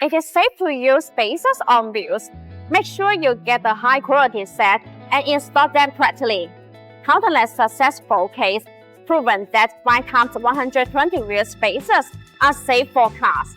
It is safe to use spacers on wheels. Make sure you get a high-quality set and install them correctly. Countless successful cases proven that 5x120 wheel spacers are safe for cars.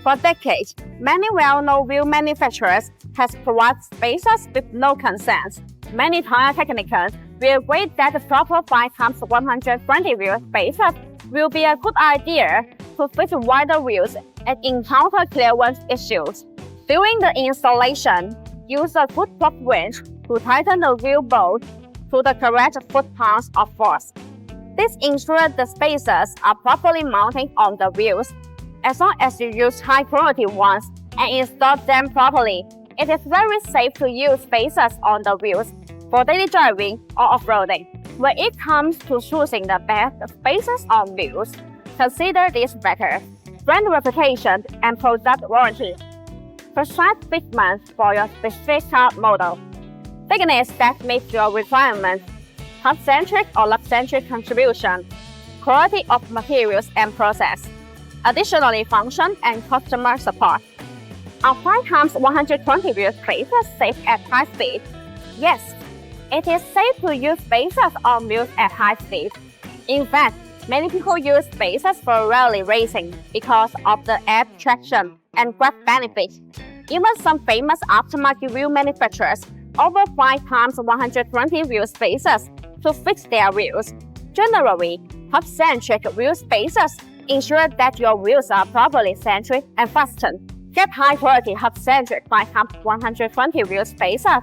For decades, many well-known wheel manufacturers have provided spacers with no concerns. Many tire technicians will agree that the proper 5x120 wheel spacers will be a good idea to fit wider wheels and encounter clearance issues. During the installation, use a foot plug wrench to tighten the wheel bolt to the correct foot-pounds of force. This ensures the spacers are properly mounted on the wheels. As long as you use high-quality ones and install them properly, it is very safe to use spacers on the wheels for daily driving or off-roading. When it comes to choosing the best spacers on wheels, consider these factors: brand reputation and product warranty, precise fitment for your specific car model, thickness that meets your requirements, top-centric or left-centric contribution, quality of materials and process. Additionally, function and customer support. Are 5x120 wheel spacers safe at high speed? Yes, it is safe to use spacers on wheels at high speed. In fact, many people use spacers for rally racing because of the air traction and grip benefits. Even some famous aftermarket wheel manufacturers offer 5x120 wheel spacers to fix their wheels. Generally, hub-centric wheel spacers ensure that your wheels are properly centered and fastened. Get high-quality hub-centric 5x120 wheel spacers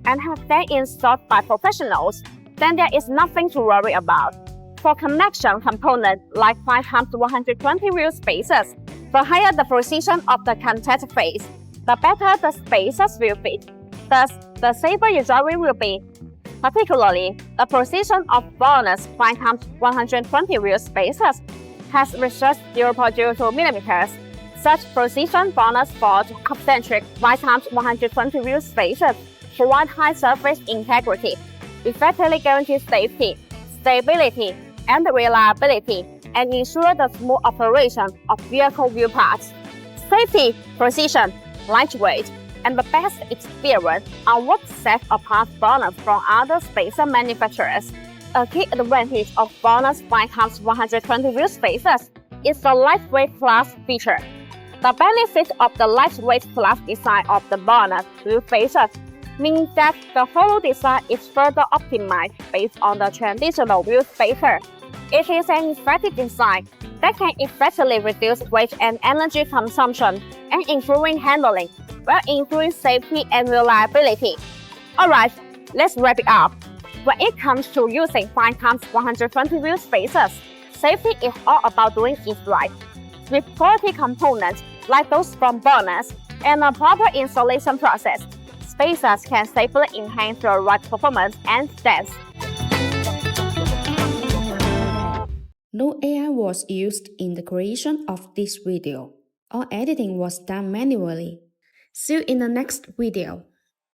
and have them installed by professionals, then there is nothing to worry about. For connection components like 5x120 wheel spacers, the higher the precision of the contact phase, the better the spacers will fit. Thus, the safer your driving will be. Particularly, the precision of BONOSS 5x120 wheel spacers has reached 0.02 mm. Such precision BONOSS Sport hub-centric 5x120 wheel spacers provide high surface integrity, effectively guarantee safety, stability, and reliability, and ensure the smooth operation of vehicle wheel parts. Safety, precision, lightweight, and the best experience are what sets apart BONOSS from other spacer manufacturers. A key advantage of BONOSS 5x120 wheel spacers is the lightweight plus feature. The benefit of the lightweight plus design of the BONOSS wheel spacers means that the whole design is further optimized based on the traditional wheel spacer. It is an effective design that can effectively reduce weight and energy consumption and improving handling, while improving safety and reliability. Alright, let's wrap it up. When it comes to using 5x120 wheel spacers, safety is all about doing it right. With quality components like those from BONOSS and a proper installation process, spacers can safely enhance your ride performance and stance. No AI was used in the creation of this video. All editing was done manually. See you in the next video.